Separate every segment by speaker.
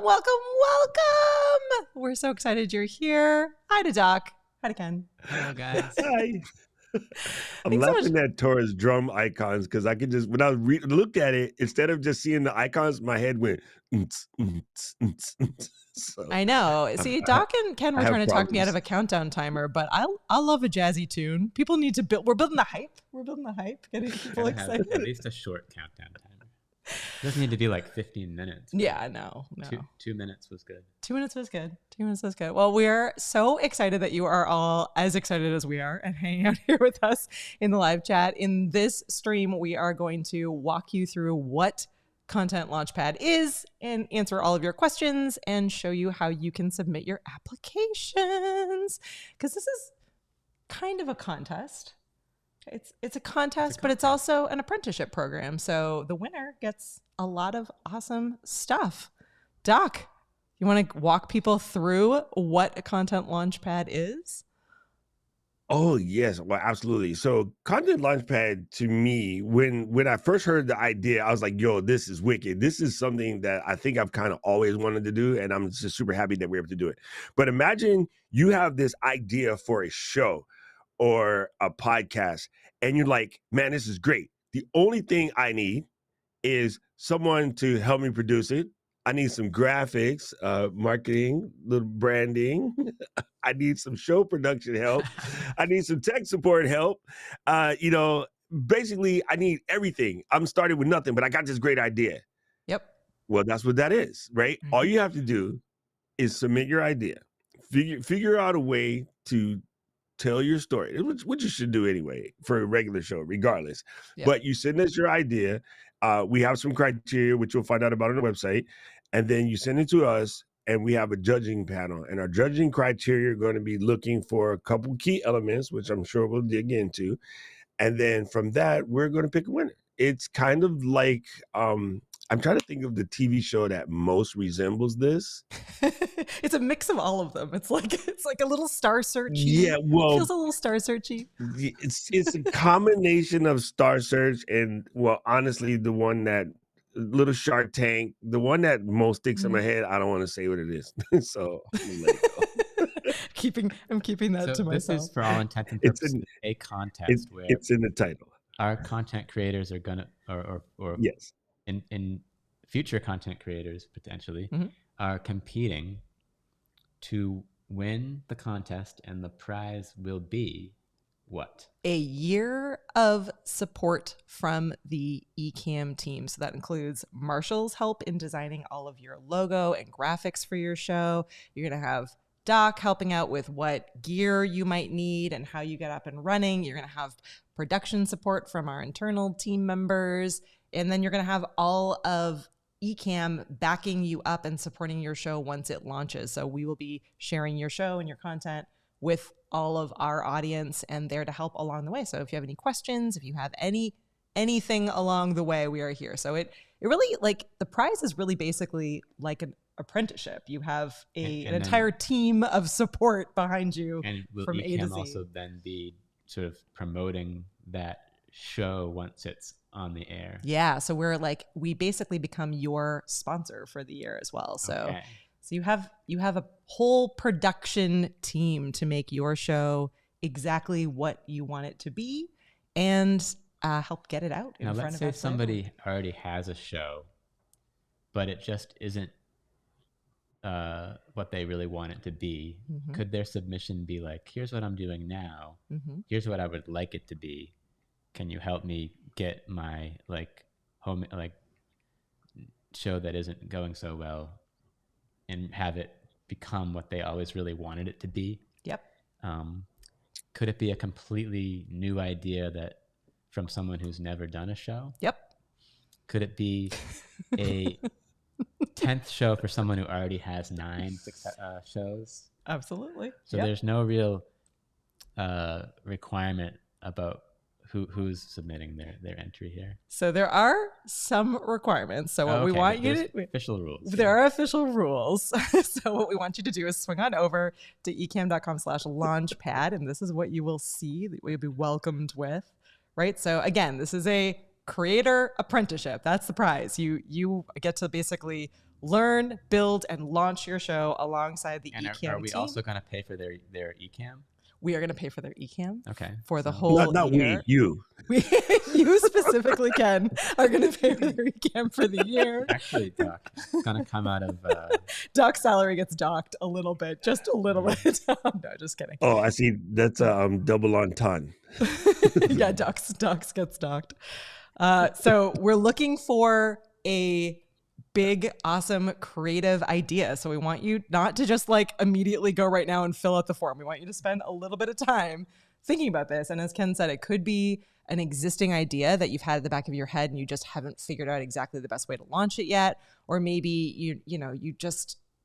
Speaker 1: welcome. We're so excited you're here. Hi to Doc. Hi to Ken.
Speaker 2: Hello, guys.
Speaker 3: Hi. I'm
Speaker 1: Thanks so
Speaker 3: laughing at Tora's drum icons because I could just, when I looked at it, instead of just seeing the icons, my head went, so
Speaker 1: I know. See, Doc and Ken were
Speaker 3: I have
Speaker 1: trying to talk me out
Speaker 3: problems.
Speaker 1: of a countdown timer, but I love a jazzy tune. People need to build. We're building the hype. We're building the hype. Getting people
Speaker 2: Gotta have
Speaker 1: excited.
Speaker 2: at least a short countdown timer. It doesn't need to be like 15 minutes.
Speaker 1: Yeah, no.
Speaker 2: 2 minutes was good.
Speaker 1: 2 minutes was good. 2 minutes was good. Well, we're so excited that you are all as excited as we are and hanging out here with us in the live chat. In this stream, we are going to walk you through what Content Launchpad is and answer all of your questions and show you how you can submit your applications. Because this is kind of a contest. It's a contest, but it's also an apprenticeship program. So the winner gets a lot of awesome stuff. Doc, you want to walk people through what a Content Launchpad is?
Speaker 3: Oh, yes. Well, absolutely. So Content Launchpad, to me, when I first heard the idea, I was like, yo, this is wicked. This is something that I think I've kind of always wanted to do, and I'm just super happy that we're able to do it. But imagine you have this idea for a show or a podcast, and you're like, man, this is great. The only thing I need is someone to help me produce it. I need some graphics, marketing, little branding. I need some show production help. I need some tech support help. Basically, I need everything. I'm starting with nothing, but I got this great idea.
Speaker 1: Yep.
Speaker 3: Well, that's what that is, right?
Speaker 1: Mm-hmm.
Speaker 3: All you have to do is submit your idea. Figure out a way to tell your story, which you should do anyway for a regular show, regardless.
Speaker 1: Yep.
Speaker 3: But you send us your idea. We have some criteria, which you'll find out about on the website. And then you send it to us, and we have a judging panel. And our judging criteria are going to be looking for a couple key elements, which I'm sure we'll dig into. And then from that, we're going to pick a winner. It's kind of like, I'm trying to think of the TV show that most resembles this.
Speaker 1: It's a mix of all of them. It's like a little Star Searchy.
Speaker 3: Yeah, well,
Speaker 1: it feels a little Star Searchy.
Speaker 3: It's a combination of Star Search and, well, honestly, the one that little Shark Tank, the one that most sticks in my head. I don't want to say what it is, so I'm gonna let it go.
Speaker 1: I'm keeping that to myself.
Speaker 2: This is, for all intents and purposes, a contest where
Speaker 3: it's in the title.
Speaker 2: Our content creators are gonna, or
Speaker 3: yes,
Speaker 2: in future content creators potentially are competing to win the contest, and the prize will be what?
Speaker 1: A year of support from the Ecamm team. So that includes Marshall's help in designing all of your logo and graphics for your show. You're going to have Doc helping out with what gear you might need and how you get up and running. You're going to have production support from our internal team members. And then you're going to have all of Ecamm backing you up and supporting your show once it launches. So we will be sharing your show and your content with all of our audience and there to help along the way. So if you have any questions, if you have anything along the way, we are here. So it really, like, the prize is really basically like an apprenticeship. You have an entire team of support behind you.
Speaker 2: And will
Speaker 1: from A to
Speaker 2: Ecamm
Speaker 1: Z.
Speaker 2: also then be sort of promoting that show once it's on the air?
Speaker 1: Yeah. So we basically become your sponsor for the year as well. So
Speaker 2: Okay.
Speaker 1: So you have a whole production team to make your show exactly what you want it to be and help get it out in
Speaker 2: Now,
Speaker 1: front
Speaker 2: let's
Speaker 1: of
Speaker 2: say
Speaker 1: us.
Speaker 2: somebody already has a show, but it just isn't what they really want it to be.
Speaker 1: Mm-hmm.
Speaker 2: Could their submission be like, here's what I'm doing now.
Speaker 1: Mm-hmm.
Speaker 2: Here's what I would like it to be. Can you help me get my home show that isn't going so well and have it become what they always really wanted it to be?
Speaker 1: Yep.
Speaker 2: Could it be a completely new idea that from someone who's never done a show?
Speaker 1: Yep.
Speaker 2: Could it be a 10th show for someone who already has 9 shows?
Speaker 1: Absolutely.
Speaker 2: So
Speaker 1: Yep.
Speaker 2: there's no real requirement about who's submitting their entry here.
Speaker 1: So there are some requirements. So what we want you to
Speaker 2: official rules.
Speaker 1: There are official rules. So what we want you to do is swing on over to ecamm.com/launchpad, and this is what you will see that you'll be welcomed with, right? So again, this is a creator apprenticeship. That's the prize. You get to basically learn, build, and launch your show alongside the
Speaker 2: And
Speaker 1: Ecamm
Speaker 2: are we
Speaker 1: team.
Speaker 2: also going to pay for their Ecamm?
Speaker 1: We are going to pay for their Ecamm
Speaker 2: Okay.
Speaker 1: for the whole
Speaker 3: not
Speaker 1: year.
Speaker 3: you.
Speaker 1: You specifically, Ken, are going to pay for their Ecamm for the year.
Speaker 2: Actually, Doc, it's going to come out of...
Speaker 1: Doc's salary gets docked a little bit, just a little bit. No, just kidding.
Speaker 3: Oh, I see. That's double entendre.
Speaker 1: Yeah, Doc's gets docked. So we're looking for a big, awesome, creative idea. So we want you not to just like immediately go right now and fill out the form. We want you to spend a little bit of time thinking about this. And as Ken said, it could be an existing idea that you've had at the back of your head and you just haven't figured out exactly the best way to launch it yet. Or maybe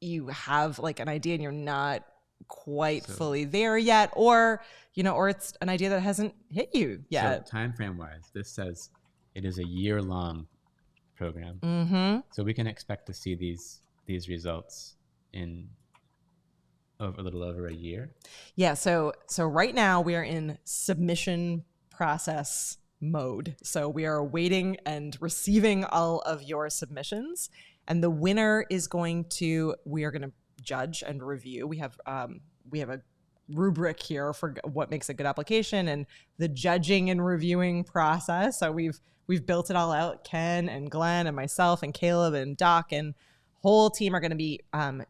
Speaker 1: you have like an idea and you're not quite fully there yet, or it's an idea that hasn't hit you yet.
Speaker 2: So time frame wise, this says it is a year-long program.
Speaker 1: Mm-hmm.
Speaker 2: So we can expect to see these results in a little over a year.
Speaker 1: Yeah. So right now we are in submission process mode. So we are waiting and receiving all of your submissions, and the winner is we are going to judge and review. We have a rubric here for what makes a good application and the judging and reviewing process. So we've built it all out. Ken and Glenn and myself and Caleb and Doc and whole team are going to be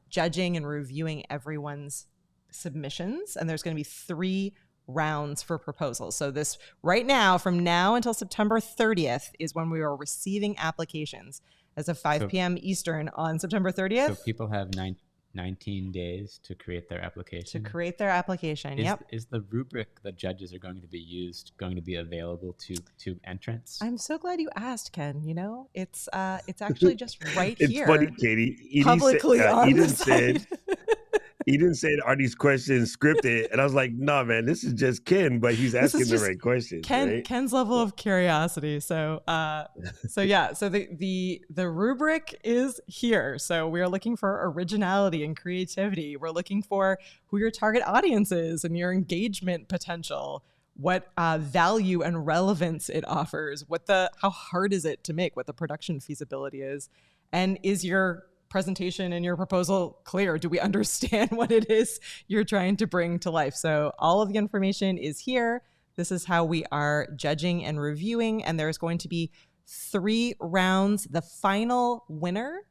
Speaker 1: judging and reviewing everyone's submissions. And there's going to be 3 rounds for proposals. So this right now, from now until September 30th is when we are receiving applications as of 5 p.m. Eastern on September 30th.
Speaker 2: So people have 19 days to create their application.
Speaker 1: Yep.
Speaker 2: Is the rubric the judges are going to be available to entrants?
Speaker 1: I'm so glad you asked, Ken. It's actually just right
Speaker 3: It's
Speaker 1: here.
Speaker 3: funny, Katie.
Speaker 1: Publicly on the site.
Speaker 3: Eden said, "Are these questions scripted?" And I was like, "No, man, this is just Ken, but he's asking the right questions." Right?
Speaker 1: Ken's level of curiosity. So the rubric is here. So we are looking for originality and creativity. We're looking for who your target audience is and your engagement potential, what value and relevance it offers, how hard is it to make, what the production feasibility is, and is your presentation and your proposal clear? Do we understand what it is you're trying to bring to life? So all of the information is here. This is how we are judging and reviewing, and there's going to be 3 rounds. The final winner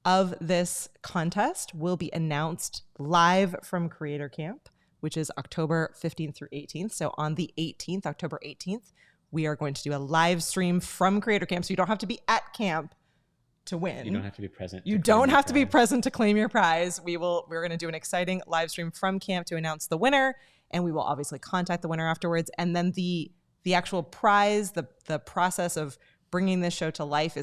Speaker 1: of this contest will be announced live from Creator Camp, which is October 15th through 18th. So on the 18th, October 18th, we are going to do a live stream from Creator Camp. So you don't have to be at camp to win.
Speaker 2: You don't have to be present.
Speaker 1: You don't have to be present to claim your prize. We're going to do an exciting live stream from camp to announce the winner, and we will obviously contact the winner afterwards. And then the actual prize, the process of bringing this show to life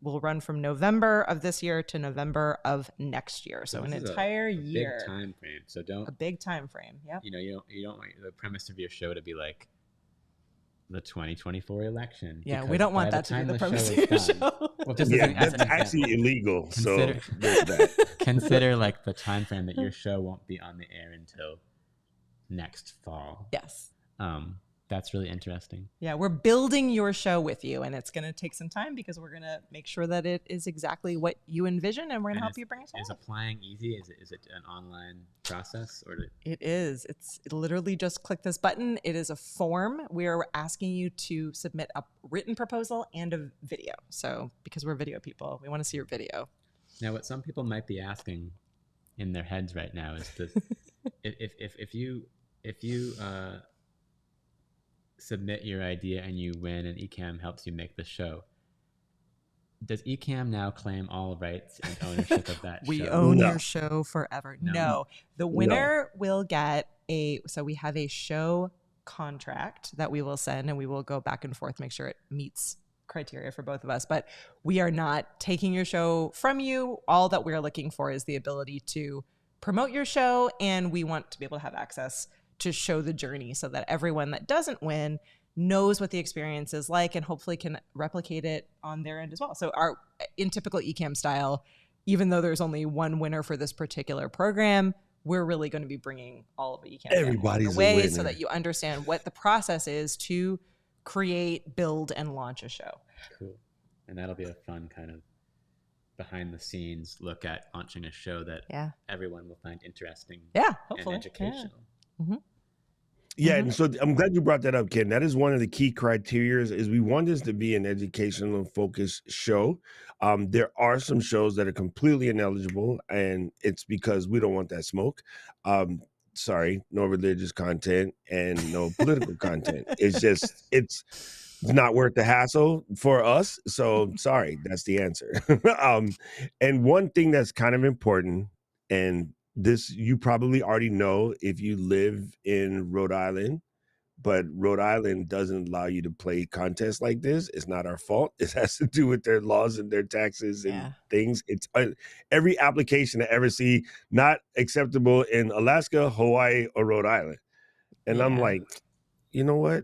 Speaker 1: will run from November of this year to November of next year. So an entire year.
Speaker 2: Big time frame. So
Speaker 1: a big time frame. Yep.
Speaker 2: You don't want the premise of your show to be like the 2024 election.
Speaker 1: Yeah, we don't want that to be the premise of your show.
Speaker 2: Well,
Speaker 3: that's actually illegal.
Speaker 2: Consider like the time frame that your show won't be on the air until next fall.
Speaker 1: Yes.
Speaker 2: That's really interesting.
Speaker 1: Yeah, we're building your show with you, and it's going to take some time because we're going to make sure that it is exactly what you envision, and we're going to help you bring it to life.
Speaker 2: Is applying easy? Is it an online process?
Speaker 1: It is. It's literally just click this button. It is a form. We are asking you to submit a written proposal and a video. So because we're video people, we want to see your video.
Speaker 2: Now, what some people might be asking in their heads right now is if you submit your idea and you win and Ecamm helps you make the show, does Ecamm now claim all rights and ownership of that
Speaker 1: we
Speaker 2: show?
Speaker 1: own your show forever. No. The winner will get so we have a show contract that we will send, and we will go back and forth, make sure it meets criteria for both of us. But we are not taking your show from you. All that we're looking for is the ability to promote your show, and we want to be able to have access to show the journey so that everyone that doesn't win knows what the experience is like and hopefully can replicate it on their end as well. So in typical Ecamm style, even though there's only one winner for this particular program, we're really going to be bringing all of the Ecamm
Speaker 3: everybody's
Speaker 1: away
Speaker 3: a winner,
Speaker 1: so that you understand what the process is to create, build, and launch a show.
Speaker 2: Cool. And that'll be a fun kind of behind the scenes look at launching a show that everyone will find interesting
Speaker 1: hopefully.
Speaker 2: and educational.
Speaker 1: Yeah. Mm-hmm.
Speaker 3: Yeah, and so I'm glad you brought that up, Ken. That is one of the key criteria is we want this to be an educational focused show. There are some shows that are completely ineligible, and it's because we don't want that smoke. Sorry, no religious content and no political content. It's not worth the hassle for us. So sorry, that's the answer. And one thing that's kind of important, and this you probably already know if you live in Rhode Island, but Rhode Island doesn't allow you to play contests like this. It's not our fault. It has to do with their laws and their taxes and things. It's every application I ever see not acceptable in Alaska, Hawaii, or Rhode Island. And I'm like, you know what?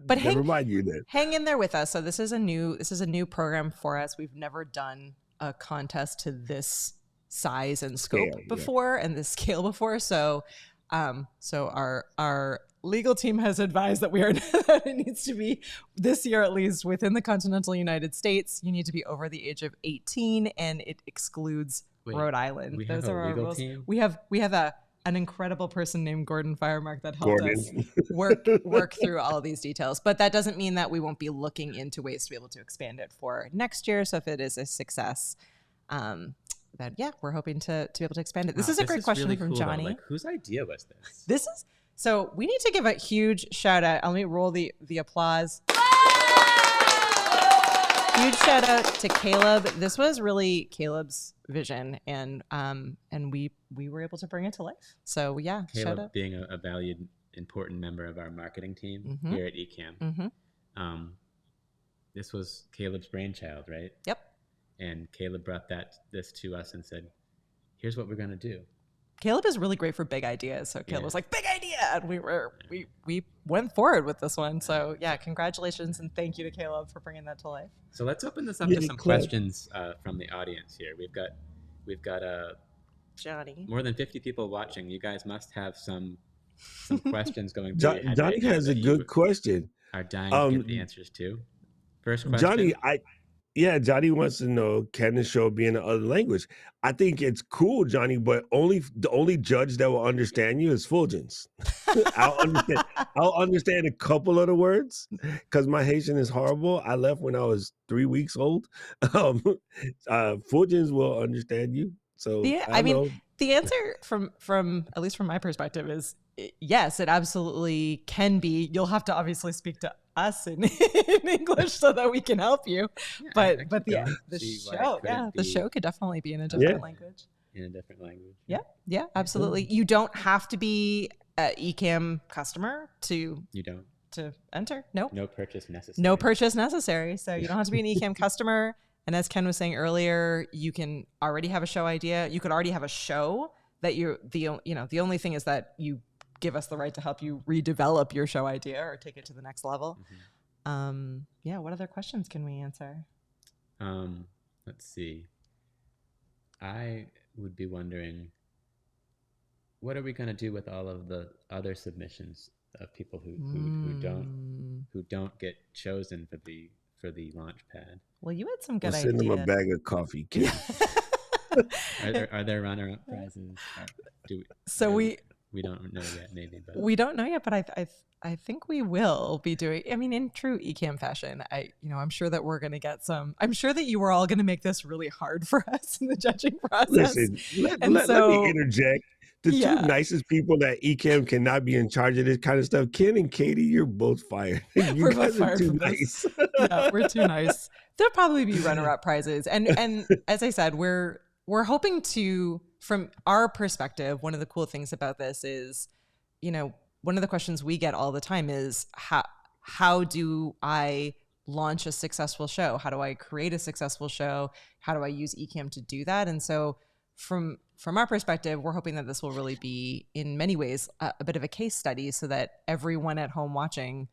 Speaker 1: But
Speaker 3: never mind you then.
Speaker 1: Hang in there with us. So this is a new program for us. We've never done a contest to this size and scope before and this scale before. So our legal team has advised that that it needs to be this year, at least within the continental United States. You need to be over the age of 18 and it excludes Rhode Island.
Speaker 2: Those are our rules.
Speaker 1: Team? We have an incredible person named Gordon Firemark that helped us work through all of these details. But that doesn't mean that we won't be looking into ways to be able to expand it for next year. So if it is a success, we're hoping to be able to expand it. This is a great question really from Johnny.
Speaker 2: Like, whose idea was this?
Speaker 1: This is so we need to give a huge shout out. Let me roll the applause. Huge shout out to Caleb. This was really Caleb's vision, and we were able to bring it to life. So yeah,
Speaker 2: Caleb
Speaker 1: shout out.
Speaker 2: Being a valued, important member of our marketing team here at Ecamm. This was Caleb's brainchild, right?
Speaker 1: Yep.
Speaker 2: And Caleb brought this to us and said, "Here's what we're gonna do."
Speaker 1: Caleb is really great for big ideas. So Caleb was like, "Big idea," and we went forward with this one. So yeah, congratulations and thank you to Caleb for bringing that to life.
Speaker 2: So let's open this up to some questions from the audience here. We've got
Speaker 1: Johnny.
Speaker 2: More than 50 people watching. You guys must have some questions going through.
Speaker 3: Johnny has a good question.
Speaker 2: Are dying to give the answers to. First question.
Speaker 3: Johnny wants to know, can the show be in another language? I think it's cool, Johnny, but the only judge that will understand you is Fulgens. I'll understand a couple of the words because my Haitian is horrible. I left when I was 3 weeks old. Fulgens will understand you. So
Speaker 1: the answer from at least from my perspective is yes, it absolutely can be. You'll have to obviously speak to us in English so that we can help you. But the show could definitely be in a different language.
Speaker 2: In a different language.
Speaker 1: Yeah, absolutely. You don't have to be an Ecamm customer to enter. No
Speaker 2: purchase necessary.
Speaker 1: No purchase necessary. So you don't have to be an Ecamm customer. And as Ken was saying earlier, you can already have a show idea. You could already have a show that the only thing is that you give us the right to help you redevelop your show idea or take it to the next level. What other questions can we answer?
Speaker 2: Let's see. I would be wondering, what are we going to do with all of the other submissions of people who don't get chosen for the Launchpad?
Speaker 1: Well, you had some good ideas.
Speaker 3: Send them a bag of coffee, kid.
Speaker 2: Are there runner-up prizes? We don't know yet, maybe. But
Speaker 1: we don't know yet, but I think we will be doing. I mean, in true Ecamm fashion, I'm sure that we're going to get some. I'm sure that you were all going to make this really hard for us in the judging process.
Speaker 3: Listen, let me interject. The two nicest people that Ecamm cannot be in charge of this kind of stuff. Ken and Katie, you're both fired. You guys are too nice.
Speaker 1: Yeah, we're too nice. There'll probably be runner-up prizes, and as I said, we're hoping to. From our perspective, one of the cool things about this is, one of the questions we get all the time is how do I launch a successful show? How do I create a successful show? How do I use Ecamm to do that? And so from our perspective, we're hoping that this will really be, in many ways, a bit of a case study so that everyone at home watching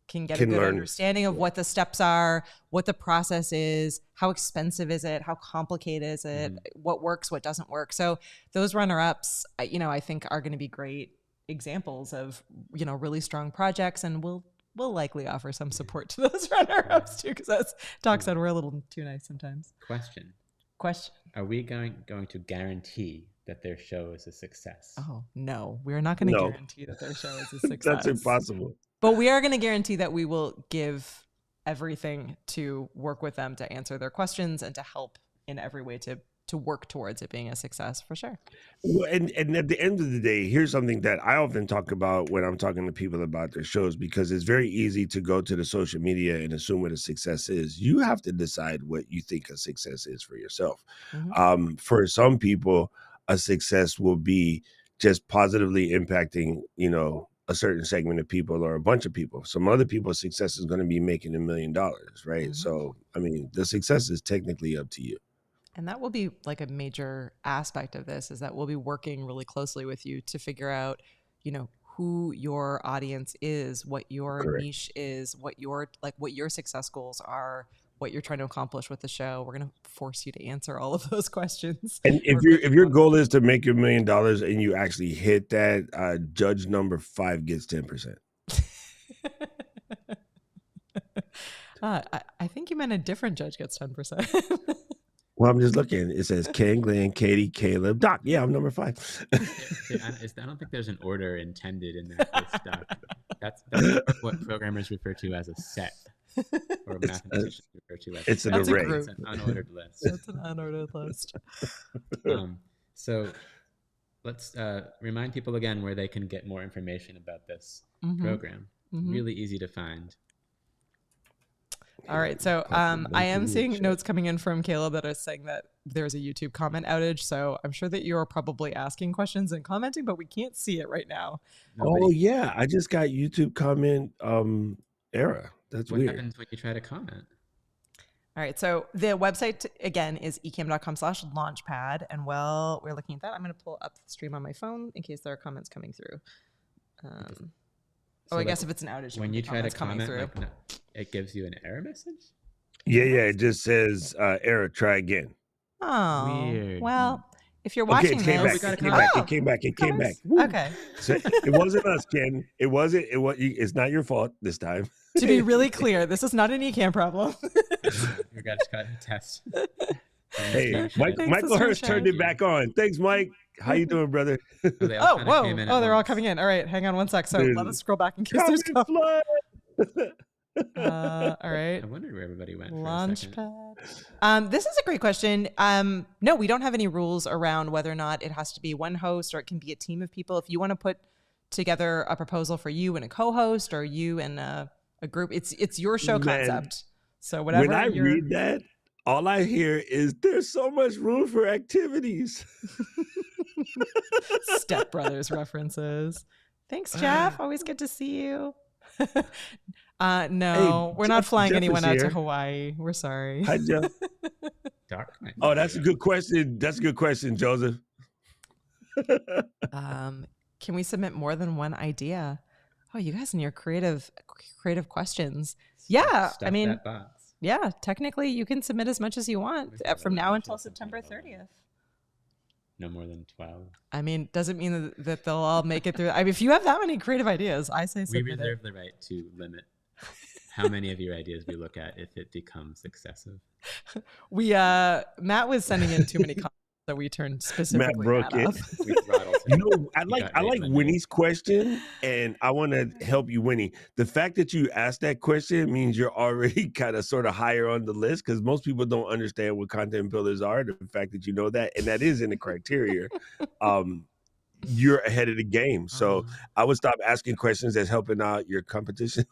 Speaker 1: can get a good understanding of what the steps are, what the process is, how expensive is it, how complicated is it, what works, what doesn't work. So those runner-ups, I think are going to be great examples of, really strong projects, and we'll likely offer some support to those runner-ups too, because as Doc said, we're a little too nice sometimes.
Speaker 2: Question.
Speaker 1: Question.
Speaker 2: Are we going to guarantee that their show is a success?
Speaker 1: Oh, no. We're not going to
Speaker 3: No.
Speaker 1: guarantee that their show is a success.
Speaker 3: That's impossible.
Speaker 1: But we are going to guarantee that we will give everything to work with them to answer their questions and to help in every way to work towards it being a success, for sure.
Speaker 3: Well, and at the end of the day, here's something that I often talk about when I'm talking to people about their shows, because it's very easy to go to the social media and assume what a success is. You have to decide what you think a success is for yourself.
Speaker 1: Mhm.
Speaker 3: For some people, a success will be just positively impacting, a certain segment of people or a bunch of people. Some other people's success is going to be making $1 million, right?
Speaker 1: Mhm.
Speaker 3: So, I mean, the success is technically up to you.
Speaker 1: And that will be like a major aspect of this, is that we'll be working really closely with you to figure out, who your audience is, what your
Speaker 3: Correct.
Speaker 1: niche is, what your success goals are, what you're trying to accomplish with the show. We're going to force you to answer all of those questions.
Speaker 3: And if your goal is to make $1 million and you actually hit that, judge number 5 gets 10%.
Speaker 1: I think you meant a different judge gets 10%.
Speaker 3: Well, I'm just looking. It says Ken, Glenn, Katie, Caleb, Doc. Yeah, I'm number 5.
Speaker 2: I don't think there's an order intended in that list, Doc. That's what programmers refer to as a set, or mathematicians refer to as
Speaker 3: it's
Speaker 2: a
Speaker 3: an
Speaker 2: set.
Speaker 3: array.
Speaker 2: It's an unordered list.
Speaker 1: That's an unordered list.
Speaker 2: So let's remind people again where they can get more information about this
Speaker 1: Mhm.
Speaker 2: program.
Speaker 1: Mhm.
Speaker 2: Really easy to find.
Speaker 1: All right. So I am seeing notes coming in from Caleb that are saying that there's a YouTube comment outage. So I'm sure that you're probably asking questions and commenting, but we can't see it right now.
Speaker 2: Nobody.
Speaker 3: Oh, yeah. I just got YouTube comment error. That's
Speaker 2: What
Speaker 3: weird.
Speaker 2: happens when you try to comment?
Speaker 1: All right. So the website, again, is ecamm.com/launchpad. And while we're looking at that, I'm going to pull up the stream on my phone in case there are comments coming through. I guess if it's an outage,
Speaker 2: when you try to
Speaker 1: coming
Speaker 2: comment,
Speaker 1: through.
Speaker 2: it gives you an error message?
Speaker 3: Yeah. It just says error, try again.
Speaker 1: Oh,
Speaker 2: Weird.
Speaker 1: Well, if you're watching
Speaker 3: it came
Speaker 1: this,
Speaker 3: back. It came back. It came back. Woo.
Speaker 1: Okay.
Speaker 3: So it wasn't us, Ken. It wasn't. It's not your fault this time.
Speaker 1: To be really clear, this is not an Ecamm problem.
Speaker 2: You guys got to test.
Speaker 3: Hey, Michael Hurst turned it back on. Thanks, Mike. How you doing, brother?
Speaker 1: Oh, whoa. Oh, they're all coming in. All right, hang on one sec. So let us scroll back in case there's
Speaker 3: flood.
Speaker 1: All right.
Speaker 2: I wondered where everybody went.
Speaker 1: Launchpad. This is a great question. No, we don't have any rules around whether or not it has to be one host or it can be a team of people. If you want to put together a proposal for you and a co-host, or you and a group, it's your show concept. So whatever.
Speaker 3: When I read that, all I hear is there's so much room for activities.
Speaker 1: Step Brothers references. Thanks, Jeff. Always good to see you. No, we're not flying anyone out to Hawaii. We're sorry.
Speaker 3: Hi, Jeff. Oh, that's a good question. That's a good question, Joseph.
Speaker 1: Can we submit more than one idea? Oh, you guys and your creative questions. Yeah, I mean, yeah, technically you can submit as much as you want from now until September 30th.
Speaker 2: No more than 12.
Speaker 1: I mean, doesn't mean that they'll all make it through. I mean, if you have that many creative ideas, I say submit.
Speaker 2: We reserve the right to limit how many of your ideas we look at if it becomes excessive.
Speaker 1: Matt was sending in too many comments, so we turned specifically
Speaker 3: Matt broke it. I like Winnie's question, and I want to help you, Winnie. The fact that you asked that question means you're already kind of sort of higher on the list, because most people don't understand what content builders are. The fact that you know that, and that is in the criteria, you're ahead of the game. So I would stop asking questions that's helping out your competition.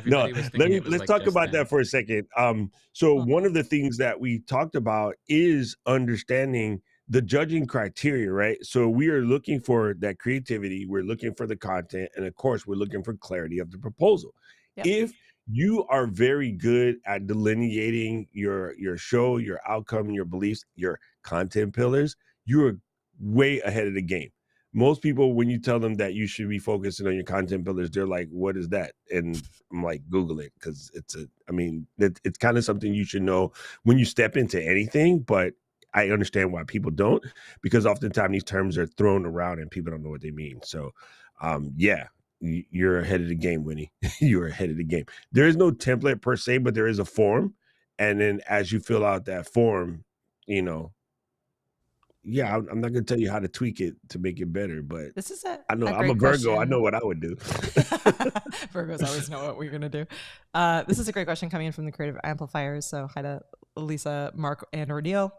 Speaker 3: No, let's talk about that for a second. So one of the things that we talked about is understanding the judging criteria, right? So we are looking for that creativity, we're looking for the content, and of course, we're looking for clarity of the proposal. Yep. If you are very good at delineating your show, your outcome, your beliefs, your content pillars, you're way ahead of the game. Most people, when you tell them that you should be focusing on your content pillars, they're like, what is that? And I'm like, Google it, because it's kind of something you should know when you step into anything. But I understand why people don't, because oftentimes these terms are thrown around and people don't know what they mean. So, you're ahead of the game, Winnie. You're ahead of the game. There is no template per se, but there is a form. And then as you fill out that form, you know, yeah, I'm not gonna tell you how to tweak it to make it better, but
Speaker 1: This is
Speaker 3: I know
Speaker 1: a
Speaker 3: I'm a
Speaker 1: great
Speaker 3: Virgo. I
Speaker 1: question.
Speaker 3: know what I would do.
Speaker 1: Virgos always know what we're going to do. This is a great question coming in from the Creative Amplifiers. So hi to Lisa, Mark, and or Neil.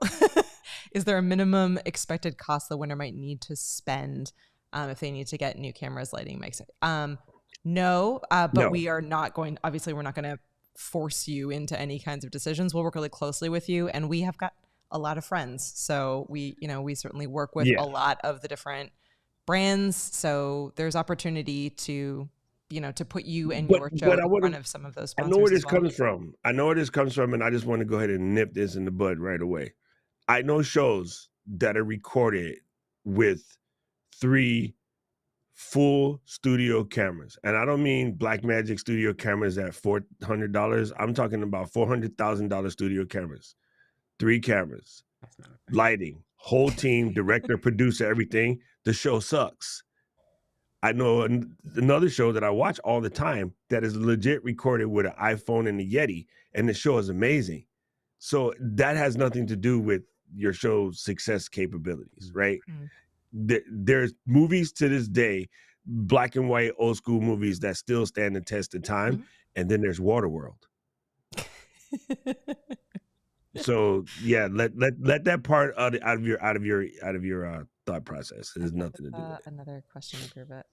Speaker 1: Is there a minimum expected cost the winner might need to spend if they need to get new cameras, lighting, mics? No, but
Speaker 3: No.
Speaker 1: we are not going, obviously we're not going to force you into any kinds of decisions. We'll work really closely with you, and we have got a lot of friends. So we certainly work with a lot of the different brands. So there's opportunity to put you and your show in front of some of those sponsors.
Speaker 3: I know where this comes from. I know where this comes from, and I just want to go ahead and nip this in the bud right away. I know shows that are recorded with 3 full studio cameras, and I don't mean Blackmagic studio cameras at $400. I'm talking about $400,000 studio cameras, 3 cameras, lighting, whole team, director, producer, everything. The show sucks. I know another show that I watch all the time that is legit recorded with an iPhone and a Yeti, and the show is amazing. So that has nothing to do with your show's success capabilities, right? There's movies to this day, black and white, old school movies that still stand the test of time, and then there's Waterworld. So yeah, let that part out of your thought process. There's nothing to do with it.
Speaker 1: Another question up here, but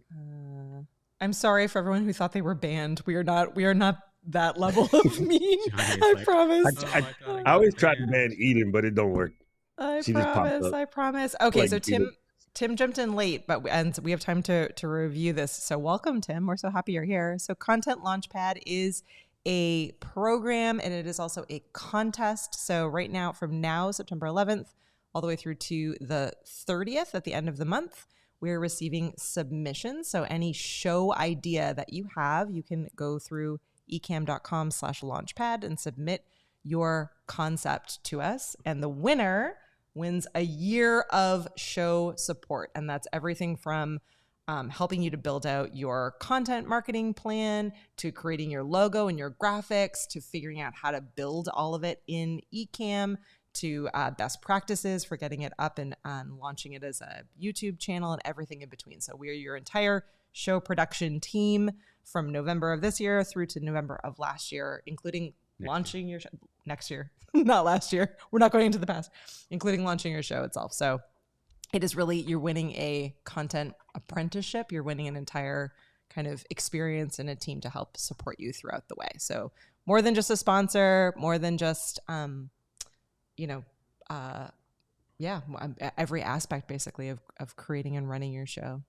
Speaker 1: I'm sorry for everyone who thought they were banned. We are not that level of mean. I promise.
Speaker 3: I always try to ban Eden, but it don't work.
Speaker 1: I promise. Okay, like, so Tim jumped in late, and we have time to review this. So welcome, Tim. We're so happy you're here. So Content Launchpad is a program, and it is also a contest. So right now, from now, September 11th, all the way through to the 30th at the end of the month, we're receiving submissions. So any show idea that you have, you can go through ecamm.com/launchpad and submit your concept to us. And the winner wins a year of show support. And that's everything from helping you to build out your content marketing plan, to creating your logo and your graphics, to figuring out how to build all of it in Ecamm, to best practices for getting it up and launching it as a YouTube channel, and everything in between. So we are your entire show production team from November of this year through to November of last year, including launching your show next year, not last year. We're not going into the past, including launching your show itself. So it is really, you're winning a content apprenticeship. You're winning an entire kind of experience and a team to help support you throughout the way. So more than just a sponsor, more than just, every aspect basically of creating and running your show.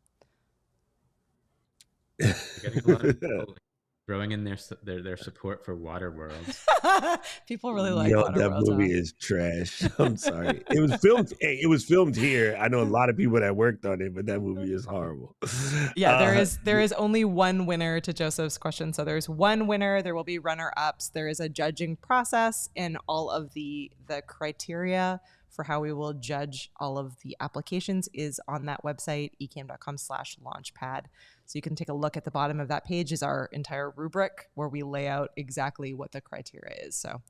Speaker 2: You're getting a lot of people throwing in their support for Waterworld.
Speaker 1: People really like Waterworld.
Speaker 3: That movie is trash. I'm sorry. It was filmed here. I know a lot of people that worked on it, but that movie is horrible.
Speaker 1: Yeah, there is only one winner to Joseph's question. So there's one winner. There will be runner-ups. There is a judging process, and all of the criteria for how we will judge all of the applications is on that website, ecamm.com/launchpad. So you can take a look at the bottom of that page is our entire rubric where we lay out exactly what the criteria is. So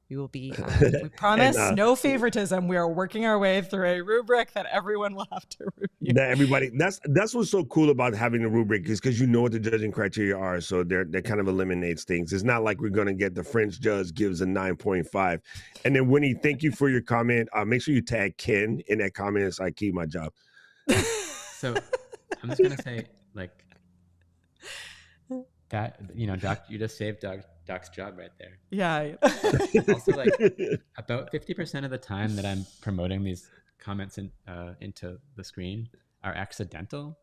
Speaker 1: we will be, we promise no favoritism. We are working our way through a rubric that everyone will have to review.
Speaker 3: That's what's so cool about having a rubric, is because you know what the judging criteria are. So that kind of eliminates things. It's not like we're going to get the French judge gives a 9.5. And then Winnie, thank you for your comment. Make sure you tag Ken in that comment so I keep my job.
Speaker 2: So I'm just going to say, like, that, Doc, you just saved Doc's job right there.
Speaker 1: Yeah.
Speaker 2: Also, like, about 50% of the time that I'm promoting these comments into the screen are accidental,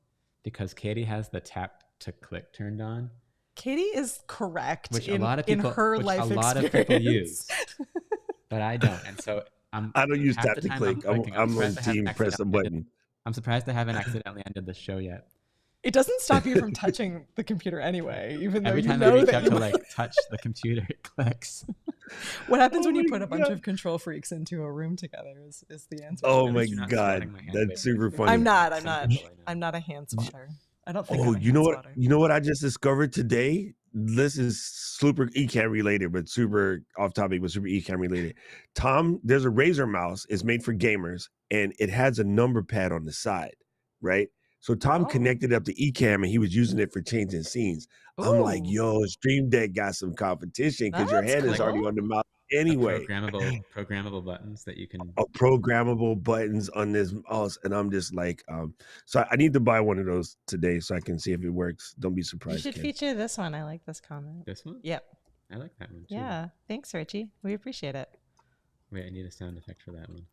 Speaker 2: because Katie has the tap to click turned on.
Speaker 1: Katie is correct,
Speaker 2: which a lot of people use, but I don't. And so
Speaker 3: I don't use tap to click. I'm on team press a button.
Speaker 2: I'm surprised I haven't accidentally ended the show yet.
Speaker 1: It doesn't stop you from touching the computer anyway, even though
Speaker 2: every time
Speaker 1: I
Speaker 2: reach out to like touch the computer, it clicks.
Speaker 1: What happens when you put a bunch of control freaks into a room together is the answer.
Speaker 3: Oh my God, that's super funny.
Speaker 1: I'm not a hand spotter. I don't think.
Speaker 3: Oh, you know what I just discovered today? this is super Ecamm related, but super off topic, but super Ecamm related. Tom, there's a Razer mouse. It's made for gamers, and it has a number pad on the side, right? So Tom
Speaker 1: Oh.
Speaker 3: connected up to Ecamm, and he was using it for changing scenes. I'm like,
Speaker 1: Ooh.
Speaker 3: yo, Stream Deck got some competition because your
Speaker 1: That's
Speaker 3: hand is already
Speaker 1: cool.
Speaker 3: on the mouse anyway.
Speaker 2: Programmable buttons that you can.
Speaker 3: Programmable buttons on this mouse, and I'm just like, so I need to buy one of those today so I can see if it works. Don't be
Speaker 1: You
Speaker 3: surprised.
Speaker 1: should
Speaker 3: Ken.
Speaker 1: feature this one. I like this comment.
Speaker 2: This one?
Speaker 1: Yep.
Speaker 2: I like that one too.
Speaker 1: Yeah. Thanks, Richie. We appreciate it.
Speaker 2: Wait, I need a sound effect for that one.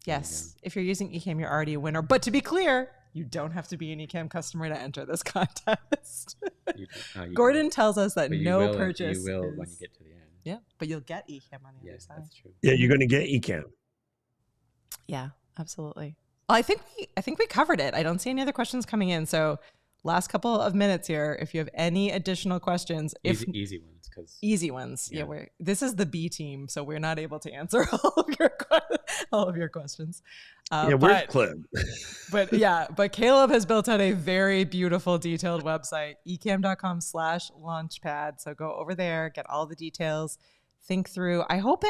Speaker 1: Yes. If you're using Ecamm, you're already a winner. But to be clear, you don't have to be an Ecamm customer to enter this contest. Gordon tells us that no purchase.
Speaker 2: You will when you get to the end.
Speaker 1: Yeah, but you'll get Ecamm on the other side.
Speaker 2: That's true.
Speaker 3: Yeah, you're gonna get Ecamm.
Speaker 1: Yeah, absolutely. Well, I think we covered it. I don't see any other questions coming in. So last couple of minutes here. If you have any additional questions,
Speaker 2: easy ones,
Speaker 1: easy ones. Yeah, this is the B team, so we're not able to answer all of your questions.
Speaker 3: Where's Clip?
Speaker 1: but Caleb has built out a very beautiful, detailed website, ecamm.com/launchpad. So go over there, get all the details, think through. I hope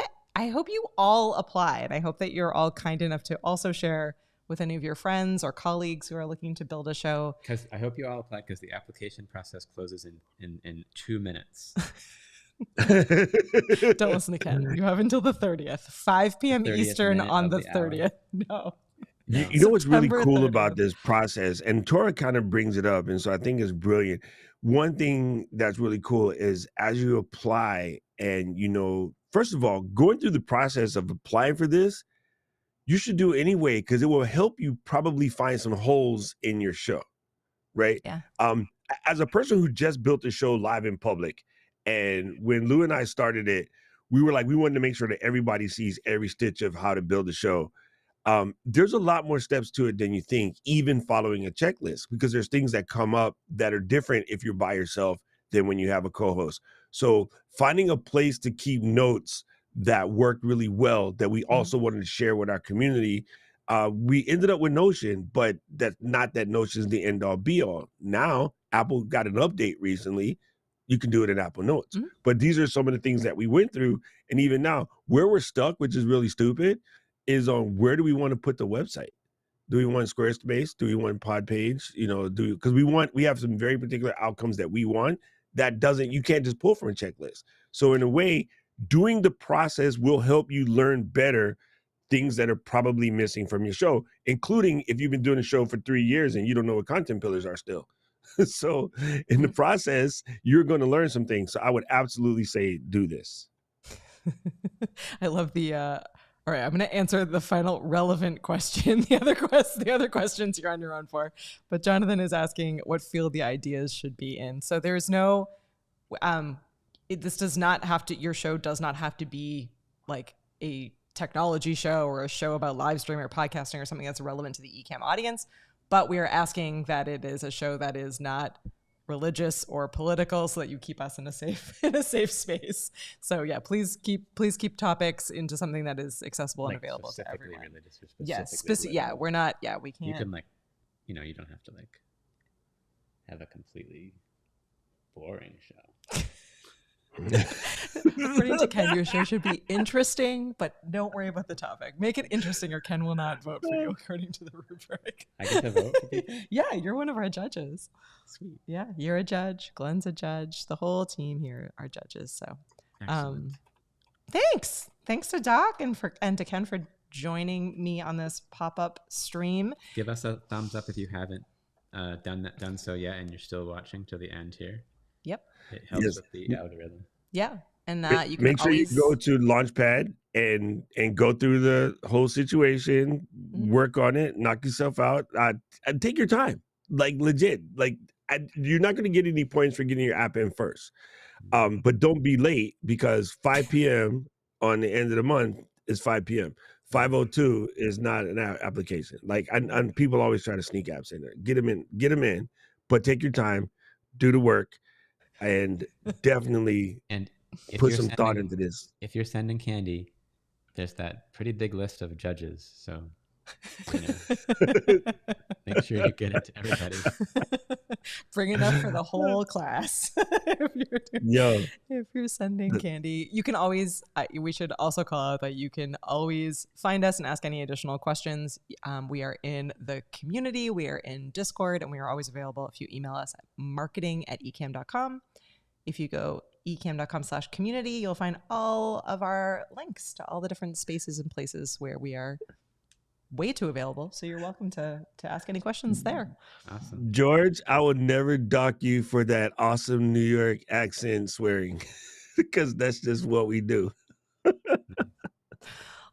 Speaker 1: you all apply, and I hope that you're all kind enough to also share with any of your friends or colleagues who are looking to build a show.
Speaker 2: Because I hope you all apply, because the application process closes in 2 minutes.
Speaker 1: Don't listen to Ken. You have until the 30th, 5 p.m. Eastern on the 30th. No.
Speaker 3: You know what's really cool 30th. About this process, and Tora kind of brings it up, and so I think it's brilliant. One thing that's really cool is as you apply, and first of all, going through the process of applying for this, you should do anyway, because it will help you probably find some holes in your show, right?
Speaker 1: Yeah.
Speaker 3: As a person who just built a show live in public, and when Lou and I started it, we were like, we wanted to make sure that everybody sees every stitch of how to build a show. There's a lot more steps to it than you think, even following a checklist, because there's things that come up that are different if you're by yourself than when you have a co-host. So finding a place to keep notes that worked really well, that we also wanted to share with our community. We ended up with Notion, but that's not that Notion is the end all be all. Now, Apple got an update recently. You can do it in Apple Notes. But these are some of the things that we went through. And even now, where we're stuck, which is really stupid, is on where do we want to put the website? Do we want Squarespace? Do we want Podpage? Because we have some very particular outcomes that we want that you can't just pull from a checklist. So in a way, doing the process will help you learn better things that are probably missing from your show, including if you've been doing a show for 3 years and you don't know what content pillars are still. So in the process, you're going to learn some things. So I would absolutely say do this.
Speaker 1: I love all right, I'm going to answer the final relevant question. The other questions you're on your own for. But Jonathan is asking what field the ideas should be in. So there's no, this does not have to, your show does not have to be like a technology show or a show about live streaming or podcasting or something that's relevant to the Ecamm audience. But we are asking that it is a show that is not religious or political, so that you keep us in a safe space. So yeah, please keep topics into something that is accessible and available to everyone.
Speaker 2: Religious or
Speaker 1: yes, yeah, we're not. Yeah, we can't.
Speaker 2: You can you don't have to have a completely boring show.
Speaker 1: According to Ken, your show should be interesting, but don't worry about the topic. Make it interesting or Ken will not vote for you, according to the rubric.
Speaker 2: I get to vote for people?
Speaker 1: Yeah, you're one of our judges.
Speaker 2: Sweet.
Speaker 1: Yeah, you're a judge. Glenn's a judge. The whole team here are judges. So Thanks to Doc and to Ken for joining me on this pop-up stream.
Speaker 2: Give us a thumbs up if you haven't done so yet and you're still watching to the end here.
Speaker 1: Yep.
Speaker 2: It helps with the algorithm.
Speaker 1: Yeah. And you can
Speaker 3: make sure you go to Launchpad and go through the whole situation, work on it, knock yourself out, and take your time. Like legit. You're not going to get any points for getting your app in first. But don't be late, because 5 p.m. on the end of the month is 5 p.m. 5:02 is not an application. And people always try to sneak apps in there. Get them in, but take your time, do the work. And definitely put some thought into this.
Speaker 2: If you're sending candy, there's that pretty big list of judges. So You know, make sure you get it to everybody.
Speaker 1: Bring enough for the whole class. If you're sending candy, you can always, we should also call out that you can always find us and ask any additional questions. We are in the community, we are in Discord, and we are always available if you email us at marketing@ecamm.com. If you go ecamm.com/community, you'll find all of our links to all the different spaces and places where we are way too available. So you're welcome to ask any questions there.
Speaker 2: Awesome.
Speaker 3: George, I would never dock you for that awesome New York accent swearing because that's just what we do.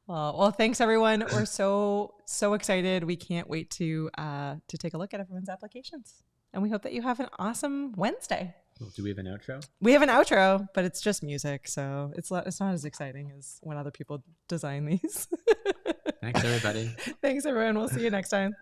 Speaker 1: Well, thanks everyone. We're so excited. We can't wait to take a look at everyone's applications. And we hope that you have an awesome Wednesday.
Speaker 2: Well, do we have an outro?
Speaker 1: We have an outro, but it's just music, so it's not as exciting as when other people design these.
Speaker 2: Thanks, everybody.
Speaker 1: Thanks, everyone. We'll see you next time.